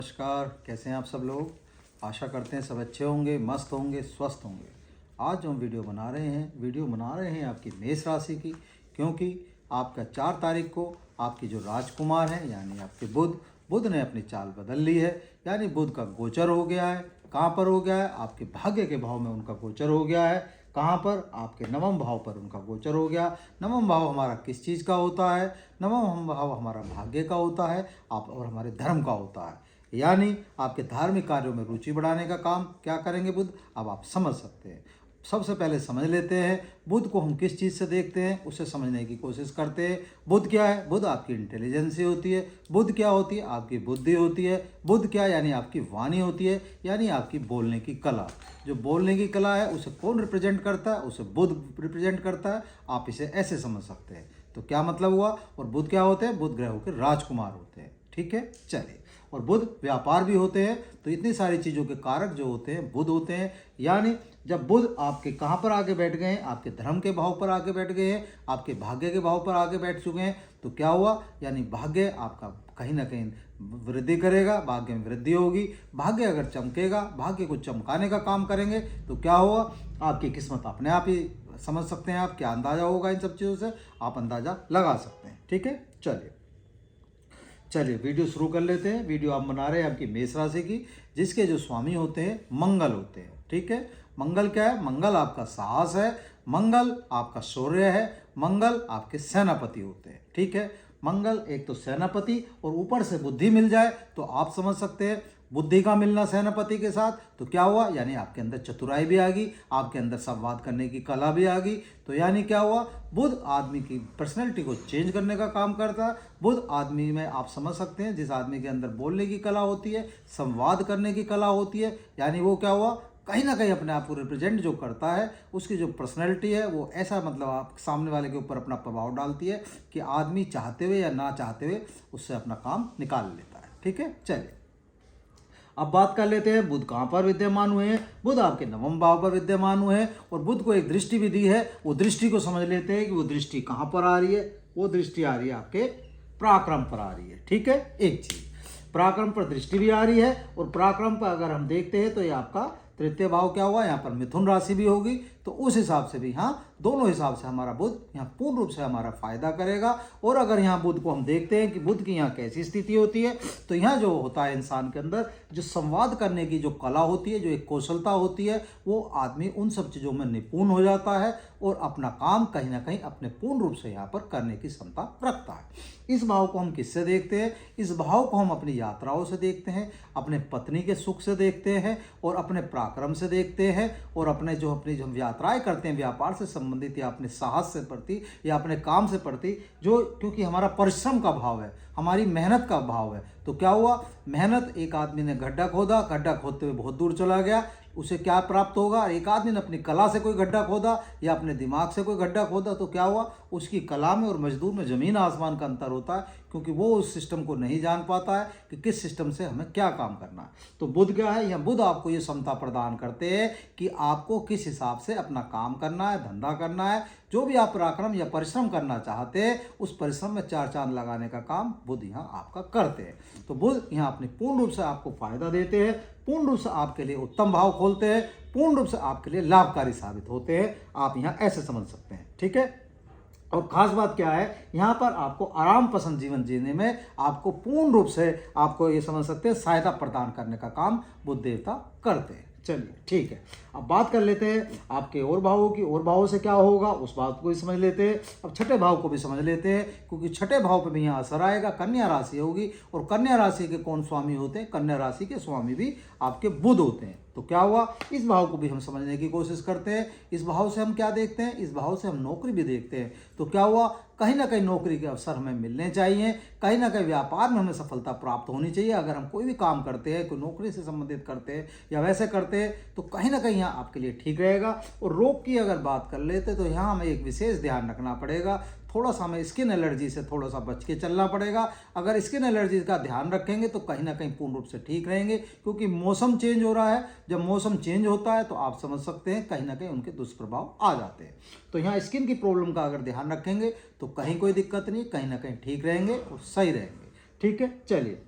नमस्कार, कैसे हैं आप सब लोग। आशा करते हैं सब अच्छे होंगे, मस्त होंगे, स्वस्थ होंगे। आज जो हम वीडियो बना रहे हैं आपकी मेष राशि की, क्योंकि आपका 4 तारीख को आपकी जो राजकुमार हैं यानी आपके बुध ने अपनी चाल बदल ली है। यानी बुध का गोचर हो गया है। कहाँ पर हो गया है? आपके भाग्य के भाव में उनका गोचर हो गया है। कहाँ पर? आपके नवम भाव पर उनका गोचर हो गया। नवम भाव हमारा किस चीज़ का होता है? नवम भाव हमारा भाग्य का होता है आप और हमारे धर्म का होता है। यानी आपके धार्मिक कार्यों में रुचि बढ़ाने का काम क्या करेंगे बुध, अब आप समझ सकते हैं। सबसे पहले समझ लेते हैं बुध को हम किस चीज़ से देखते हैं, उसे समझने की कोशिश करते हैं। बुध क्या है? बुध आपकी इंटेलिजेंसी होती है। बुध क्या होती है? आपकी बुद्धि होती है। बुध क्या यानी आपकी वाणी होती है, यानी आपकी बोलने की कला। जो बोलने की कला है उसे कौन रिप्रेजेंट करता है? उसे बुध रिप्रेजेंट करता है। आप इसे ऐसे समझ सकते हैं। तो क्या मतलब हुआ? और बुध क्या होते हैं? बुध ग्रहों के राजकुमार होते हैं। ठीक है, चलिए। और बुध व्यापार भी होते हैं। तो इतनी सारी चीज़ों के कारक जो होते हैं बुध होते हैं। यानी जब बुध आपके कहाँ पर आके बैठ गए हैं? आपके धर्म के भाव पर आके बैठ गए हैं, आपके भाग्य के भाव पर आके बैठ चुके हैं। तो क्या हुआ? यानी भाग्य आपका कहीं ना कहीं वृद्धि करेगा, भाग्य में वृद्धि होगी। भाग्य अगर चमकेगा, भाग्य को चमकाने का काम करेंगे तो क्या हुआ? आपकी किस्मत अपने आप ही समझ सकते हैं आप। क्या अंदाजा होगा इन सब चीज़ों से, आप अंदाजा लगा सकते हैं। ठीक है, चलिए वीडियो शुरू कर लेते हैं। वीडियो आप बना रहे हैं आपकी मेष राशि की, जिसके जो स्वामी होते हैं मंगल होते हैं। ठीक है, मंगल क्या है? मंगल आपका साहस है, मंगल आपका शौर्य है, मंगल आपके सेनापति होते हैं। ठीक है, मंगल एक तो सेनापति और ऊपर से बुद्धि मिल जाए तो आप समझ सकते हैं। बुद्धि का मिलना सेनापति के साथ तो क्या हुआ? यानी आपके अंदर चतुराई भी आ गई, आपके अंदर संवाद करने की कला भी आ गई। तो यानी क्या हुआ? बुध आदमी की पर्सनैलिटी को चेंज करने का काम करता है। बुध आदमी में आप समझ सकते हैं जिस आदमी के अंदर बोलने की कला होती है, संवाद करने की कला होती है, यानी वो क्या हुआ? कहीं ना कहीं अपने आप को रिप्रेजेंट जो करता है, उसकी जो पर्सनैलिटी है वो ऐसा मतलब आप सामने वाले के ऊपर अपना प्रभाव डालती है कि आदमी चाहते हुए या ना चाहते हुए उससे अपना काम निकाल लेता है। ठीक है, चलिए अब बात कर लेते हैं बुध कहाँ पर विद्यमान हुए हैं। बुध आपके नवम भाव पर विद्यमान हुए हैं और बुध को एक दृष्टि भी दी है। वो दृष्टि को समझ लेते हैं कि वो दृष्टि कहाँ पर आ रही है। वो दृष्टि आ रही है आपके पराक्रम पर आ रही है। ठीक है, एक चीज पराक्रम पर दृष्टि भी आ रही है। और पराक्रम पर अगर हम देखते हैं तो ये आपका तृतीय भाव क्या हुआ? यहाँ पर मिथुन राशि भी होगी। तो उस हिसाब से भी हाँ, दोनों हिसाब से हमारा बुध यहाँ पूर्ण रूप से हमारा फायदा करेगा। और अगर यहाँ बुध को हम देखते हैं कि बुध की यहाँ कैसी स्थिति होती है, तो यहाँ जो होता है इंसान के अंदर जो संवाद करने की जो कला होती है, जो एक कौशलता होती है, वो आदमी उन सब चीज़ों में निपुण हो जाता है और अपना काम कहीं ना कहीं अपने पूर्ण रूप से यहाँ पर करने की क्षमता रखता है। इस भाव को हम किससे देखते हैं? इस भाव को हम अपनी यात्राओं से देखते हैं, अपने पत्नी के सुख से देखते हैं और अपने पराक्रम से देखते हैं और अपनी जो हम यात्राएं करते हैं व्यापार से संबंधित या अपने साहस से प्रति या अपने काम से प्रति, जो क्योंकि हमारा परिश्रम का भाव है, हमारी मेहनत का भाव है। तो क्या हुआ? मेहनत, एक आदमी ने गड्ढा खोदा, गड्ढा खोदते हुए बहुत दूर चला गया, उसे क्या प्राप्त होगा? एक आदमी ने अपनी कला से कोई गड्ढा खोदा या अपने दिमाग से कोई गड्ढा खोदा, तो क्या हुआ? उसकी कला में और मजदूर में ज़मीन आसमान का अंतर होता है, क्योंकि वो उस सिस्टम को नहीं जान पाता है कि किस सिस्टम से हमें क्या काम करना है। तो बुध क्या है? यहाँ बुध आपको ये क्षमता प्रदान करते हैं कि आपको किस हिसाब से अपना काम करना है, धंधा करना है। जो भी आप पराक्रम या परिश्रम करना चाहते हैं, उस परिश्रम में 4 चांद लगाने का काम बुध यहाँ आपका करते हैं। तो बुध यहाँ अपने पूर्ण रूप से आपको फायदा देते हैं, पूर्ण रूप से आपके लिए उत्तम भाव खोलते हैं, पूर्ण रूप से आपके लिए लाभकारी साबित होते हैं। आप यहाँ ऐसे समझ सकते हैं। ठीक है, और खास बात क्या है? यहाँ पर आपको आराम पसंद जीवन जीने में आपको पूर्ण रूप से आपको ये समझ सकते हैं सहायता प्रदान करने का काम बुध देवता करते हैं। चलिए ठीक है, अब बात कर लेते हैं आपके और भावों की। और भावों से क्या होगा उस बात को भी समझ लेते हैं। अब छठे भाव को भी समझ लेते हैं, क्योंकि छठे भाव पे भी यहाँ असर आएगा। कन्या राशि होगी और कन्या राशि के कौन स्वामी होते हैं? कन्या राशि के स्वामी भी आपके बुध होते हैं। तो क्या हुआ? इस भाव को भी हम समझने की कोशिश करते हैं। इस भाव से हम क्या देखते हैं? इस भाव से हम नौकरी भी देखते हैं। तो क्या हुआ? कहीं ना कहीं नौकरी के अवसर हमें मिलने चाहिए, कहीं ना कहीं व्यापार में हमें सफलता प्राप्त होनी चाहिए। अगर हम कोई भी काम करते हैं, कोई नौकरी से संबंधित करते हैं या वैसे करते हैं, तो कहीं ना कहीं यहाँ आपके लिए ठीक रहेगा। और रोग की अगर बात कर लेते तो यहाँ हमें एक विशेष ध्यान रखना पड़ेगा। थोड़ा सा हमें स्किन एलर्जी से थोड़ा सा बच के चलना पड़ेगा। अगर स्किन एलर्जी का ध्यान रखेंगे तो कहीं ना कहीं पूर्ण रूप से ठीक रहेंगे, क्योंकि मौसम चेंज हो रहा है। जब मौसम चेंज होता है तो आप समझ सकते हैं कहीं ना कहीं उनके दुष्प्रभाव आ जाते हैं। तो यहाँ स्किन की प्रॉब्लम का अगर ध्यान रखेंगे तो कहीं कोई दिक्कत नहीं, कहीं ना कहीं ठीक रहेंगे और सही रहेंगे। ठीक है, चलिए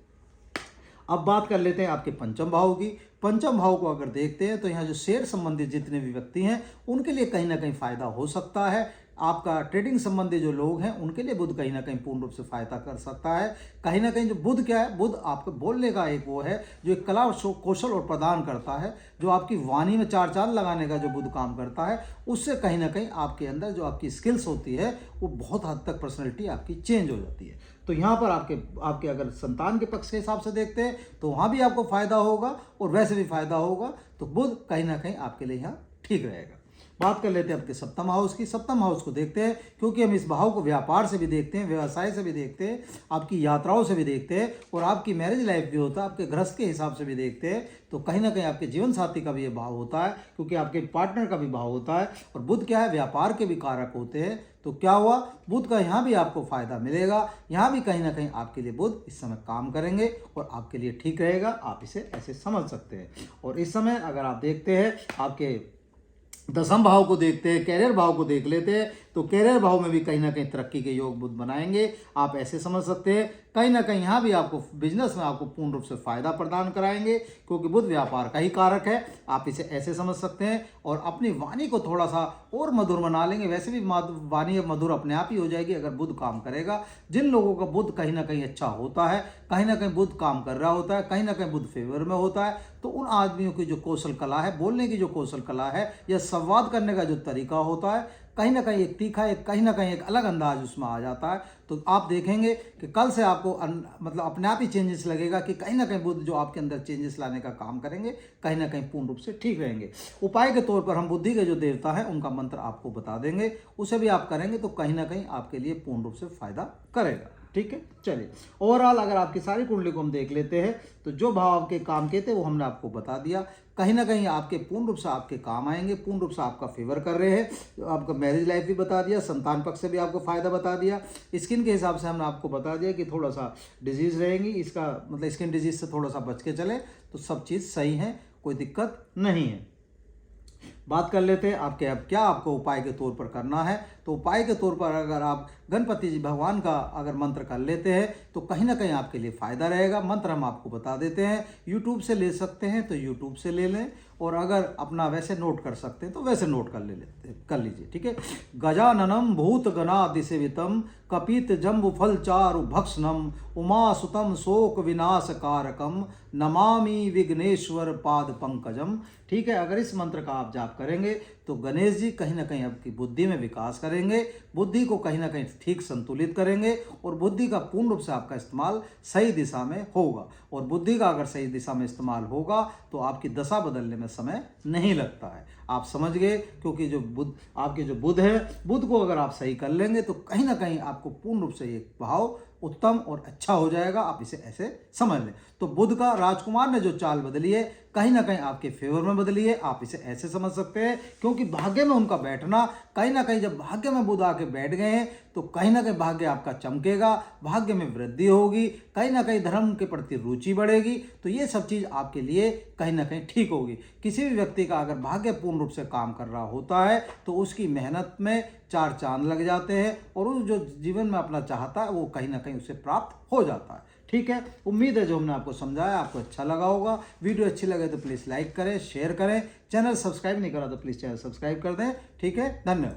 अब बात कर लेते हैं आपके पंचम भाव की। पंचम भाव को अगर देखते हैं तो यहाँ जो शेयर संबंधित जितने भी व्यक्ति हैं उनके लिए कहीं ना कहीं फायदा हो सकता है। आपका ट्रेडिंग संबंधी जो लोग हैं उनके लिए बुध कहीं ना कहीं पूर्ण रूप से फायदा कर सकता है। कहीं ना कहीं जो बुध क्या है, बुध आपको बोलने का एक वो है जो एक कला और कौशल और प्रदान करता है, जो आपकी वाणी में चार चांद लगाने का जो बुध काम करता है, उससे कहीं ना कहीं आपके अंदर जो आपकी स्किल्स होती है वो बहुत हद तक पर्सनैलिटी आपकी चेंज हो जाती है। तो यहाँ पर आपके आपके अगर संतान के पक्ष के हिसाब से देखते हैं तो वहाँ भी आपको फायदा होगा और वैसे भी फायदा होगा। तो बुध कहीं ना कहीं आपके लिए यहाँ ठीक रहेगा। बात कर लेते हैं आपके सप्तम हाउस की। सप्तम हाउस को देखते हैं क्योंकि हम इस भाव को व्यापार से भी देखते हैं, व्यवसाय से भी देखते हैं, आपकी यात्राओं से भी देखते हैं और आपकी मैरिज लाइफ भी होता है, आपके गृहस्थ के हिसाब से भी देखते हैं। तो कहीं ना कहीं आपके जीवन साथी का भी ये भाव होता है क्योंकि आपके पार्टनर का भी भाव होता है। और बुध क्या है, व्यापार के भी कारक होते हैं। तो क्या हुआ, बुध का यहाँ भी आपको फायदा मिलेगा। यहाँ भी कहीं ना कहीं आपके लिए बुध इस समय काम करेंगे और आपके लिए ठीक रहेगा। आप इसे ऐसे समझ सकते हैं। और इस समय अगर आप देखते हैं आपके दसम भाव को देखते हैं, कैरियर भाव को देख लेते हैं, तो कैरियर भाव में भी कहीं ना कहीं तरक्की के योग बुध बनाएंगे। आप ऐसे समझ सकते हैं कहीं ना कहीं यहाँ भी आपको बिजनेस में आपको पूर्ण रूप से फायदा प्रदान कराएंगे क्योंकि बुध व्यापार का ही कारक है। आप इसे ऐसे समझ सकते हैं और अपनी वाणी को थोड़ा सा और मधुर बना लेंगे। वैसे भी वाणी मधुर अपने आप ही हो जाएगी अगर बुध काम करेगा। जिन लोगों का बुध कहीं ना कहीं अच्छा होता है, कहीं ना कहीं बुध काम कर रहा होता है, कहीं ना कहीं बुध फेवर में होता है, तो उन आदमियों की जो कौशल कला है, बोलने की जो कौशल कला है या संवाद करने का जो तरीका होता है, कहीं ना कहीं एक तीखा, एक कहीं ना कहीं एक अलग अंदाज उसमें आ जाता है। तो आप देखेंगे कि कल से आपको मतलब अपने आप ही चेंजेस लगेगा कि कहीं ना कहीं बुध जो आपके अंदर चेंजेस लाने का काम करेंगे, कहीं ना कहीं पूर्ण रूप से ठीक रहेंगे। उपाय के तौर पर हम बुद्धि के जो देवता हैं उनका मंत्र आपको बता देंगे, उसे भी आप करेंगे तो कहीं ना कहीं आपके लिए पूर्ण रूप से फायदा करेगा। ठीक है, चलिए ओवरऑल अगर आपकी सारी कुंडली को हम देख लेते हैं तो जो भाव आपके काम के थे वो हमने आपको बता दिया। कहीं ना कहीं आपके पूर्ण रूप से आपके काम आएंगे, पूर्ण रूप से आपका फेवर कर रहे हैं। आपका मैरिज लाइफ भी बता दिया, संतान पक्ष से भी आपको फायदा बता दिया। स्किन के हिसाब से हमने आपको बता दिया कि थोड़ा सा डिजीज रहेंगी, इसका मतलब स्किन डिजीज से थोड़ा सा बच के चले तो सब चीज़ सही है, कोई दिक्कत नहीं है। बात कर लेते हैं आपके अब क्या आपको उपाय के तौर पर करना है। तो उपाय के तौर पर अगर आप गणपति जी भगवान का अगर मंत्र कर लेते हैं तो कहीं ना कहीं आपके लिए फ़ायदा रहेगा। मंत्र हम आपको बता देते हैं, यूट्यूब से ले सकते हैं तो यूट्यूब से ले लें और अगर अपना वैसे नोट कर सकते हैं तो वैसे नोट कर लीजिए। ठीक है, गजाननम भूत गणादिसेवितम कपित जम्बु फल चारु भक्षणम उमासुतम शोक विनाश कारकम नमामि विघ्नेश्वर पाद पंकजम। ठीक है, अगर इस मंत्र का आप जाप करेंगे तो गणेश जी कहीं ना कहीं आपकी बुद्धि में विकास करेंगे, बुद्धि को कहीं ना कहीं ठीक संतुलित करेंगे और बुद्धि का पूर्ण रूप से आपका इस्तेमाल सही दिशा में होगा। और बुद्धि का अगर सही दिशा में इस्तेमाल होगा तो आपकी दशा बदलने में समय नहीं लगता है। आप समझ गए, क्योंकि जो बुध आपके जो बुध है, बुध को अगर आप सही कर लेंगे तो कहीं ना कहीं आपको पूर्ण रूप से एक भाव उत्तम और अच्छा हो जाएगा। आप इसे ऐसे समझ लें। तो बुध का राजकुमार ने जो चाल बदली है कहीं ना कहीं आपके फेवर में बदली है। आप इसे ऐसे समझ सकते हैं क्योंकि भाग्य में उनका बैठना, कहीं ना कहीं जब भाग्य में बुध आके बैठ गए हैं तो कहीं ना कहीं भाग्य आपका चमकेगा, भाग्य में वृद्धि होगी, कहीं ना कहीं धर्म के प्रति रुचि बढ़ेगी। तो ये सब चीज़ आपके लिए कहीं ना कहीं ठीक होगी। किसी भी व्यक्ति का अगर भाग्य पूर्ण रूप से काम कर रहा होता है तो उसकी मेहनत में चार चांद लग जाते हैं और उस जो जीवन में अपना चाहता है वो कहीं ना कहीं उसे प्राप्त हो जाता है। ठीक है, उम्मीद है जो हमने आपको समझाया आपको अच्छा लगा होगा। वीडियो अच्छी लगे तो प्लीज़ लाइक करें, शेयर करें, चैनल सब्सक्राइब नहीं करा तो प्लीज़ चैनल सब्सक्राइब कर दें। ठीक है, धन्यवाद।